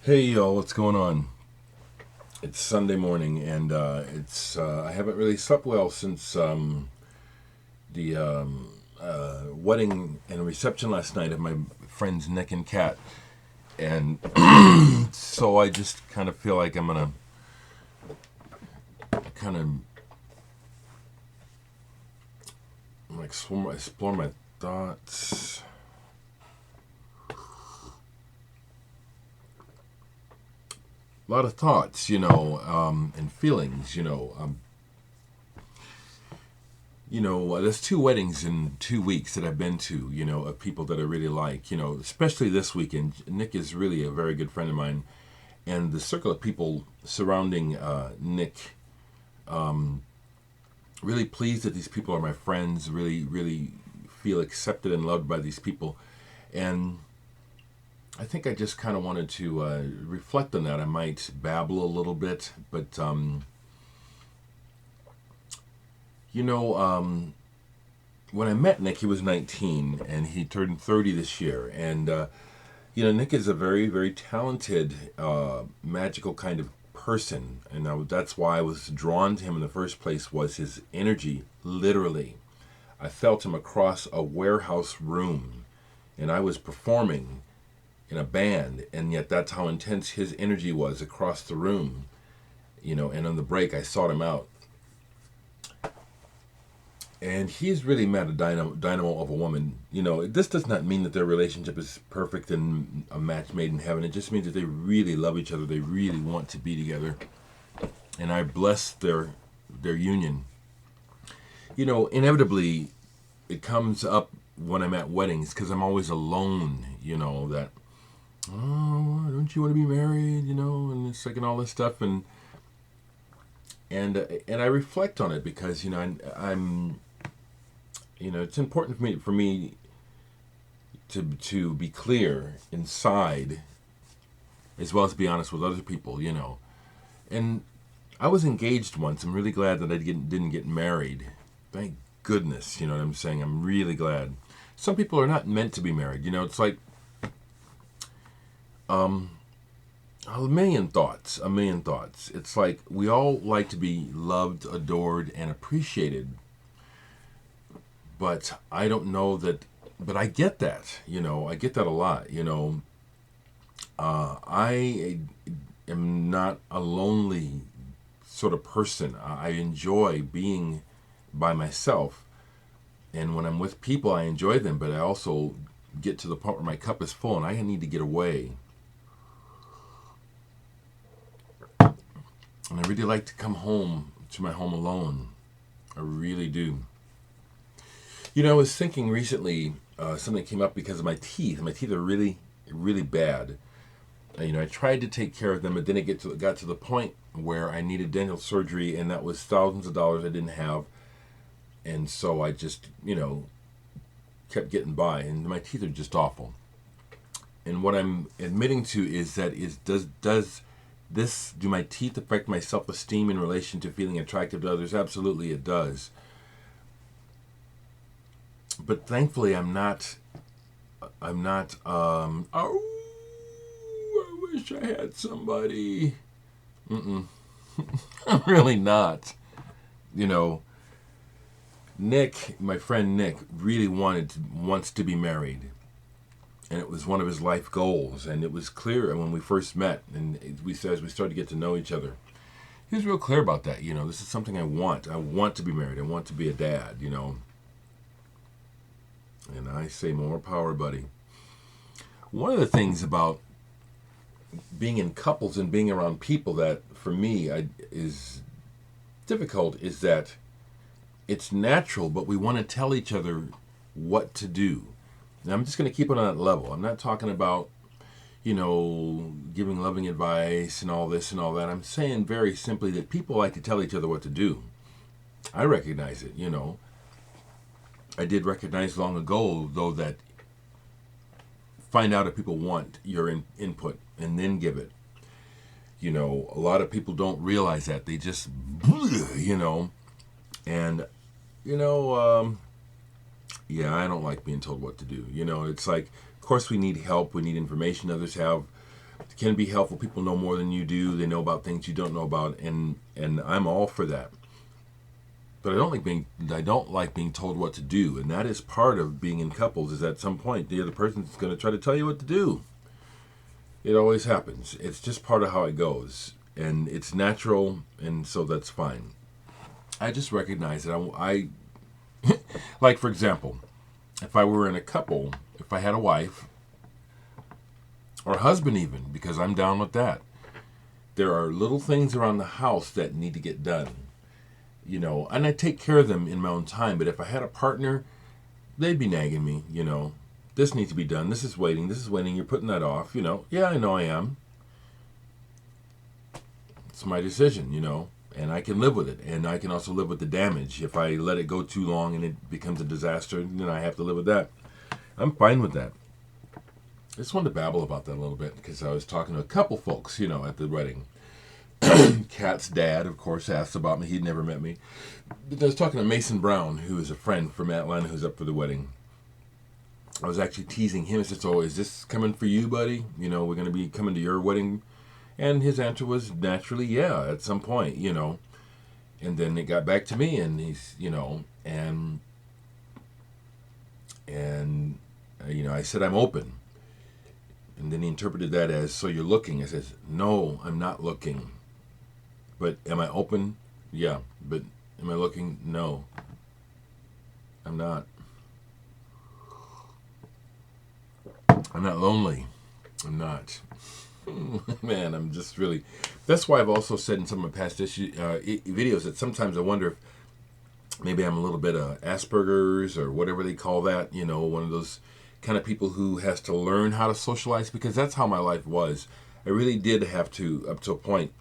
Hey y'all, what's going on? It's Sunday morning, and I haven't really slept well since the wedding and reception last night of my friends Nick and Kat, and so I just kind of feel like I'm gonna kind of explore my thoughts. A lot of thoughts, and feelings, there's two weddings in 2 weeks that I've been to, of people that I really like, especially this weekend. Nick is really a very good friend of mine, and the circle of people surrounding Nick, really pleased that these people are my friends, really, really feel accepted and loved by these people. And I think I just kind of wanted to reflect on that. I might babble a little bit, but when I met Nick, he was 19, and he turned 30 this year. And Nick is a very, very talented, magical kind of person, and that's why I was drawn to him in the first place. Was his energy, literally. I felt him across a warehouse room, and I was performing in a band, and yet that's how intense his energy was across the room. And on the break I sought him out, and he's really met a dynamo of a woman. This does not mean that their relationship is perfect and a match made in heaven. It just means that they really love each other, they really want to be together, and I bless their union. Inevitably it comes up when I'm at weddings, because I'm always alone, that, oh, don't you want to be married, and it's like, and all this stuff, and I reflect on it, because I'm it's important for me to be clear inside, as well as be honest with other people, and I was engaged once. I'm really glad that I didn't get married. Thank goodness, you know what I'm saying? I'm really glad. Some people are not meant to be married. It's like a million thoughts. It's like we all like to be loved, adored, and appreciated. But I don't know that. But I get that. I get that a lot. I am not a lonely sort of person. I enjoy being by myself, and when I'm with people, I enjoy them. But I also get to the point where my cup is full, and I need to get away. And I really like to come home to my home alone. I really do. I was thinking recently, something came up because of my teeth. My teeth are really, really bad. I tried to take care of them, but then it got to the point where I needed dental surgery, and that was thousands of dollars I didn't have. And so I just, kept getting by, and my teeth are just awful. And what I'm admitting to is that do my teeth affect my self-esteem in relation to feeling attractive to others? Absolutely, it does. But thankfully, I'm not. Oh, I wish I had somebody. I'm really not. Nick, my friend Nick, really wants to be married, and it was one of his life goals. And it was clear when we first met, and as we started to get to know each other, he was real clear about that. This is something I want. I want to be married. I want to be a dad. And I say, more power, buddy. One of the things about being in couples and being around people that, for me, is difficult is that it's natural, but we want to tell each other what to do. And I'm just going to keep it on that level. I'm not talking about, giving loving advice and all this and all that. I'm saying very simply that people like to tell each other what to do. I recognize it, I did recognize long ago, though, that find out if people want your input and then give it. A lot of people don't realize that. They just, and, yeah, I don't like being told what to do. It's like, of course we need help, we need information others have, It can be helpful. People know more than you do. They know about things you don't know about, and I'm all for that. But I don't like being told what to do, and that is part of being in couples. Is at some point the other person's going to try to tell you what to do. It always happens. It's just part of how it goes, and it's natural, and so that's fine. I just recognize that I like, for example, if I were in a couple, if I had a wife or a husband, even, because I'm down with that, there are little things around the house that need to get done, and I take care of them in my own time. But if I had a partner, they'd be nagging me, this needs to be done. This is waiting. This is waiting. You're putting that off, Yeah, I know I am. It's my decision, and I can live with it. And I can also live with the damage. If I let it go too long and it becomes a disaster, then I have to live with that. I'm fine with that. I just wanted to babble about that a little bit because I was talking to a couple folks, at the wedding. Kat's dad, of course, asked about me. He'd never met me. But I was talking to Mason Brown, who is a friend from Atlanta who's up for the wedding. I was actually teasing him. I said, so is this coming for you, buddy? We're going to be coming to your wedding. And his answer was naturally, yeah, at some point, And then it got back to me, and he's, and I said, I'm open. And then he interpreted that as, so you're looking. I says, no, I'm not looking. But am I open? Yeah. But am I looking? No. I'm not. I'm not lonely. I'm not. Man, I'm just really... That's why I've also said in some of my past videos that sometimes I wonder if maybe I'm a little bit of Asperger's or whatever they call that, one of those kind of people who has to learn how to socialize, because that's how my life was. I really did have to, up to a point,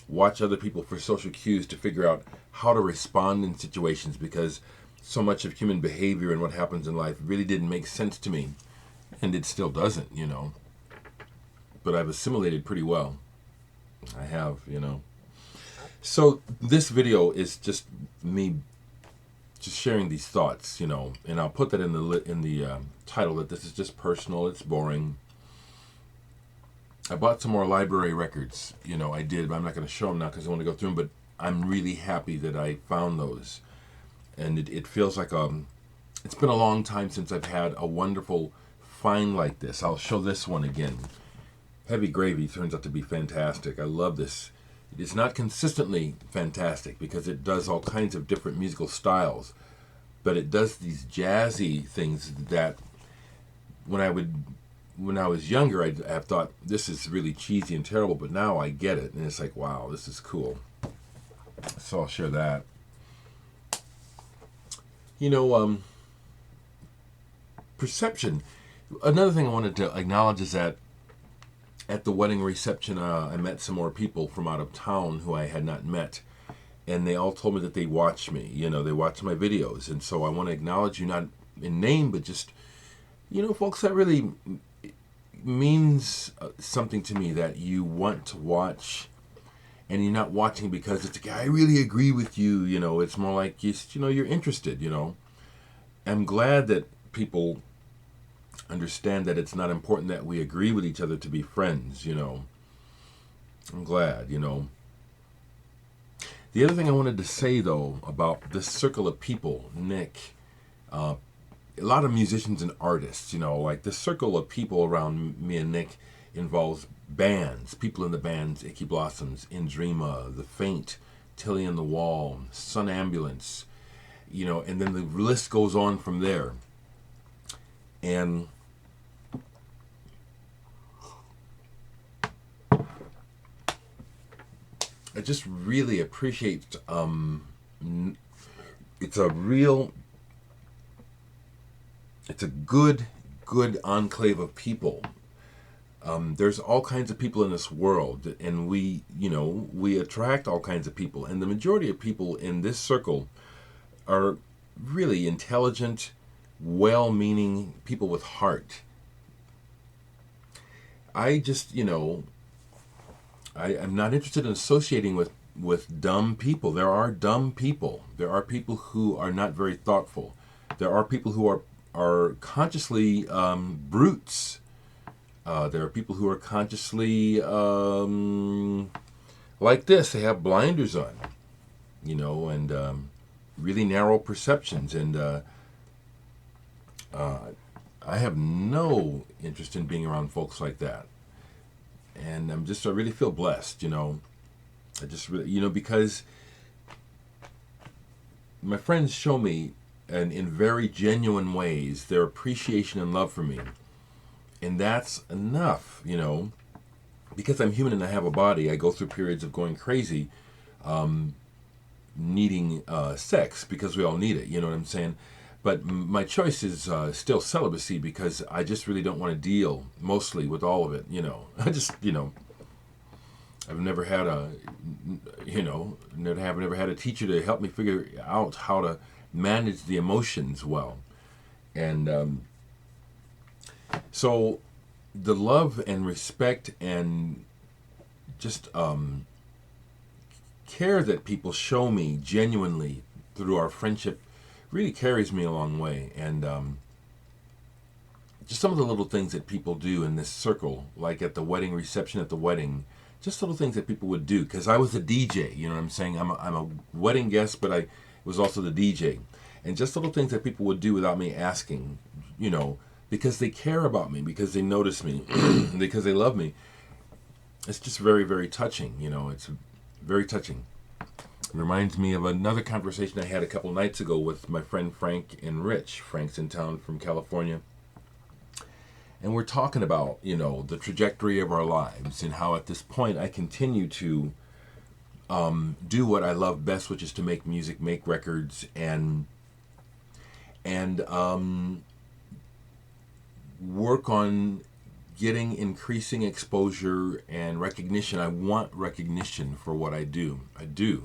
watch other people for social cues to figure out how to respond in situations, because so much of human behavior and what happens in life really didn't make sense to me, and it still doesn't, but I've assimilated pretty well. I have, So this video is just me just sharing these thoughts, and I'll put that in the title that this is just personal. It's boring. I bought some more library records, I did, but I'm not going to show them now because I want to go through them. But I'm really happy that I found those, and it feels like it's been a long time since I've had a wonderful find like this. I'll show this one again. Heavy Gravy turns out to be fantastic. I love this. It's not consistently fantastic because it does all kinds of different musical styles, but it does these jazzy things that when I was younger, I'd have thought this is really cheesy and terrible, but now I get it, and it's like, wow, this is cool. So I'll share that. Perception. Another thing I wanted to acknowledge is that at the wedding reception, I met some more people from out of town who I had not met, and they all told me that they watch me. They watch my videos, and so I want to acknowledge you, not in name, but just, folks, that really means something to me, that you want to watch, and you're not watching because it's like, I really agree with you. It's more like you're interested. I'm glad that people understand that it's not important that we agree with each other to be friends, I'm glad, The other thing I wanted to say, though, about this circle of people, Nick, a lot of musicians and artists, like this circle of people around me and Nick involves bands, people in the bands, Icky Blossoms, Indrima, The Faint, Tilly and the Wall, Sun Ambulance, and then the list goes on from there. And I just really appreciate, it's a good enclave of people. There's all kinds of people in this world, and we attract all kinds of people. And the majority of people in this circle are really intelligent, well-meaning people with heart. I just, I'm not interested in associating with dumb people. There are dumb people. There are people who are not very thoughtful. There are people who are consciously brutes. There are people who are consciously like this. They have blinders on, and really narrow perceptions. And I have no interest in being around folks like that. And I really feel blessed, I just really, because my friends show me, and in very genuine ways, their appreciation and love for me. And that's enough, because I'm human and I have a body. I go through periods of going crazy, needing sex, because we all need it, you know what I'm saying? But my choice is still celibacy, because I just really don't want to deal mostly with all of it, I just, I've never had never had a teacher to help me figure out how to manage the emotions well. And so the love and respect and just care that people show me genuinely through our friendship really carries me a long way. And just some of the little things that people do in this circle, like at the wedding reception, at the wedding, just little things that people would do. Because I was the DJ, you know what I'm saying? I'm a wedding guest, but I was also the DJ. And just little things that people would do without me asking, because they care about me, because they notice me, because they love me. It's just very, very touching, it's very touching. It reminds me of another conversation I had a couple nights ago with my friend Frank and Rich. Frank's in town from California. And we're talking about, the trajectory of our lives and how at this point I continue to do what I love best, which is to make music, make records, and work on getting increasing exposure and recognition. I want recognition for what I do. I do.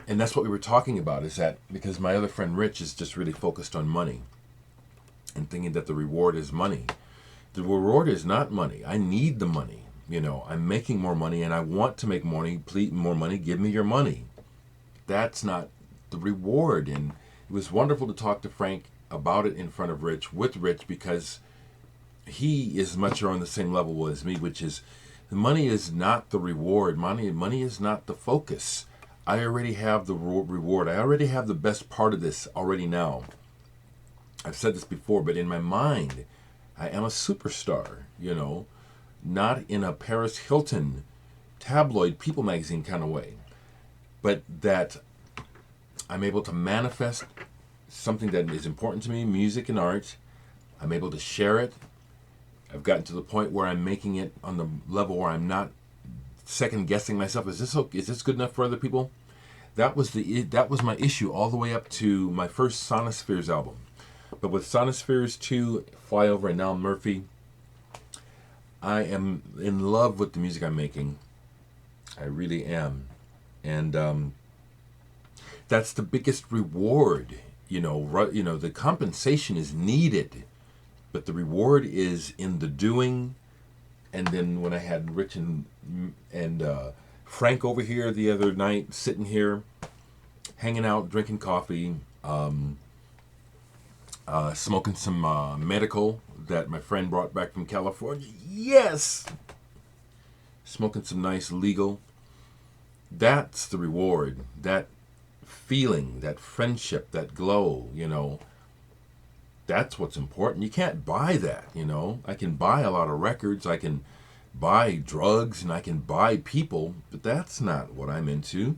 And that's what we were talking about, is that because my other friend Rich is just really focused on money and thinking that the reward is money. The reward is not money. I need the money. I'm making more money and I want to make more money. Give me your money. That's not the reward. And it was wonderful to talk to Frank about it in front of Rich, with Rich, because he is much on the same level as me, which is the money is not the reward. Money is not the focus. I already have the reward. I already have the best part of this already now. I've said this before, but in my mind, I am a superstar, not in a Paris Hilton tabloid People magazine kind of way, but that I'm able to manifest something that is important to me, music and art. I'm able to share it. I've gotten to the point where I'm making it on the level where I'm not second guessing myself. Is this good enough for other people? That was my issue all the way up to my first Sonospheres album. But with Sonospheres 2, Flyover, and now Murphy, I am in love with the music I'm making. I really am. And that's the biggest reward. The compensation is needed, but the reward is in the doing. And then when I had Rich and Frank over here the other night, sitting here, hanging out, drinking coffee, smoking some medical that my friend brought back from California. Yes! Smoking some nice legal. That's the reward. That feeling, that friendship, that glow, That's what's important. You can't buy that, I can buy a lot of records, I can buy drugs, and I can buy people, but that's not what I'm into.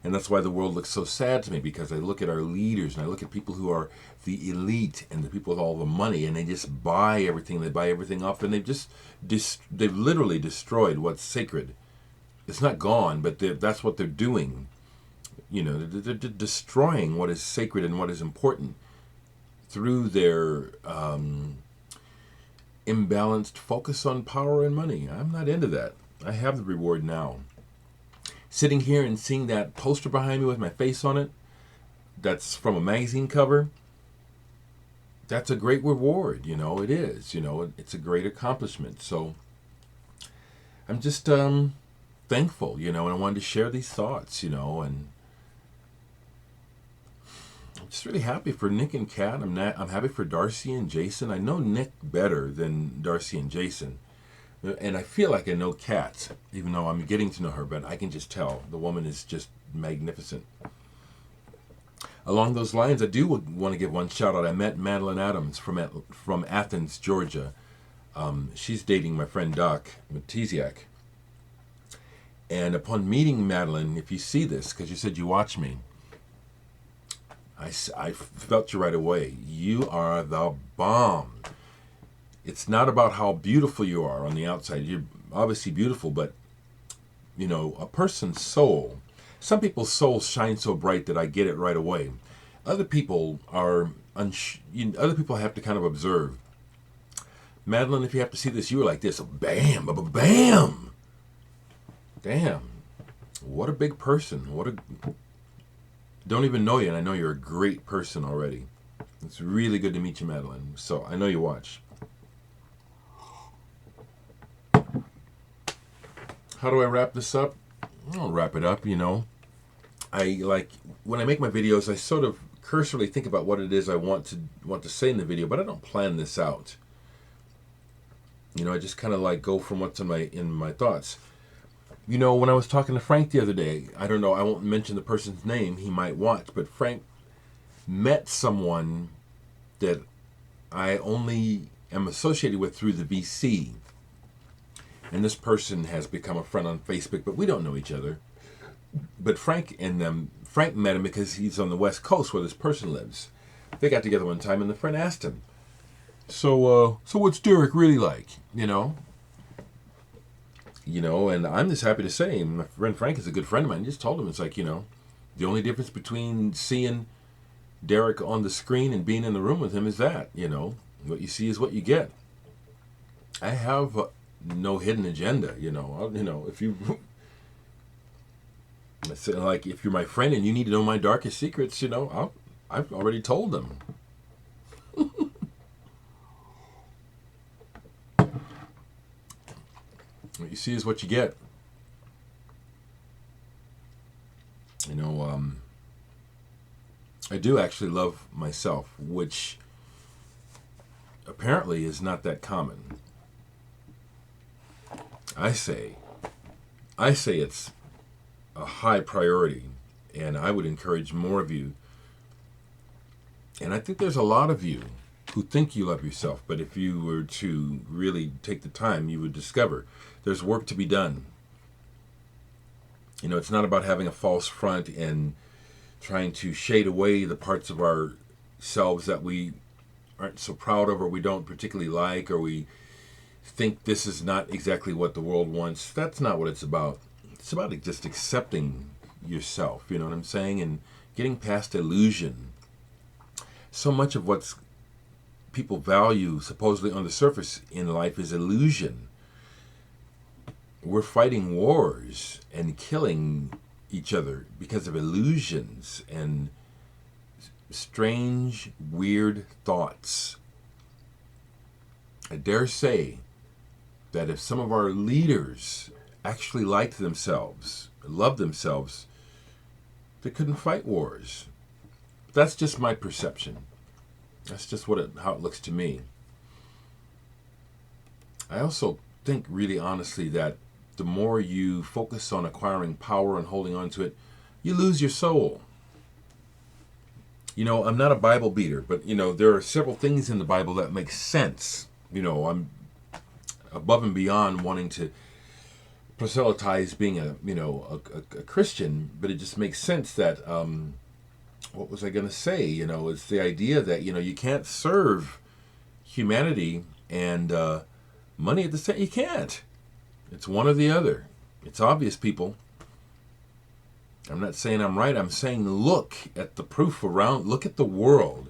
And that's why the world looks so sad to me, because I look at our leaders and I look at people who are the elite and the people with all the money, and they just buy everything. They buy everything up, and they've literally destroyed what's sacred. It's not gone, but that's what they're doing. They're destroying what is sacred and what is important through their imbalanced focus on power and money. I'm not into that. I have the reward now. Sitting here and seeing that poster behind me with my face on it, that's from a magazine cover, that's a great reward, it is, it's a great accomplishment. So I'm just thankful, and I wanted to share these thoughts, and just really happy for Nick and Kat. I'm happy for Darcy and Jason. I know Nick better than Darcy and Jason. And I feel like I know Kat, even though I'm getting to know her, but I can just tell the woman is just magnificent. Along those lines, I do want to give one shout out. I met Madeline Adams from Athens, Georgia. She's dating my friend Doc Matiziak. And upon meeting Madeline, if you see this, because you said you watch me, I felt you right away. You are the bomb. It's not about how beautiful you are on the outside. You're obviously beautiful, but, you know, a person's soul, some people's souls shine so bright that I get it right away. Other people are, other people have to kind of observe. Madeline, if you have to see this, you were like this, bam, bam, bam. Damn, what a big person. Don't even know you, and I know you're a great person already. It's really good to meet you, Madeline. So I know you watch. How do I wrap this up? I'll wrap it up, you know. When I make my videos, I sort of cursorily think about what it is I want to say in the video, but I don't plan this out. You know, I just kind of like go from what's in my thoughts. You know, when I was talking to Frank the other day, I don't know, I won't mention the person's name, he might watch, but Frank met someone that I only am associated with through the VC. And this person has become a friend on Facebook, but we don't know each other. But Frank met him because he's on the West Coast where this person lives. They got together one time, and the friend asked him, so what's Dereck really like, you know? You know, and I'm just happy to say, my friend Frank is a good friend of mine. I just told him, it's like, you know, the only difference between seeing Dereck on the screen and being in the room with him is that, you know, what you see is what you get. I have no hidden agenda, you know. If you, like, if you're my friend and you need to know my darkest secrets, you know, I've already told them. What you see is what you get. You know, I do actually love myself, which apparently is not that common. I say it's a high priority, and I would encourage more of you. And I think there's a lot of you who think you love yourself, but if you were to really take the time, you would discover there's work to be done. You know, it's not about having a false front and trying to shade away the parts of ourselves that we aren't so proud of, or we don't particularly like, or we think this is not exactly what the world wants. That's not what it's about. It's about just accepting yourself, you know what I'm saying, and getting past illusion. So much of what's people value supposedly on the surface in life is illusion. We're fighting wars and killing each other because of illusions and strange, weird thoughts. I dare say that if some of our leaders actually liked themselves, loved themselves, they couldn't fight wars. That's just my perception. That's just how it looks to me. I also think really honestly that the more you focus on acquiring power and holding on to it, you lose your soul. You know, I'm not a Bible beater, but, you know, there are several things in the Bible that make sense. You know, I'm above and beyond wanting to proselytize being a Christian, but it just makes sense that, what was I going to say? You know, it's the idea that, you know, you can't serve humanity and money at the same. You can't. It's one or the other. It's obvious, people. I'm not saying I'm right. I'm saying look at the proof around. Look at the world.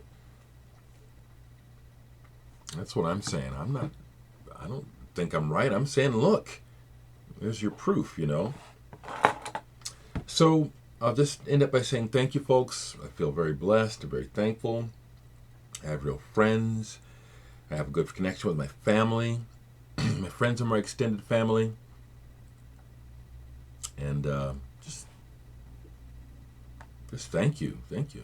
That's what I'm saying. I don't think I'm right. I'm saying look. There's your proof, you know. So I'll just end up by saying thank you, folks. I feel very blessed, very thankful. I have real friends. I have a good connection with my family. My friends are my extended family. And just thank you. Thank you.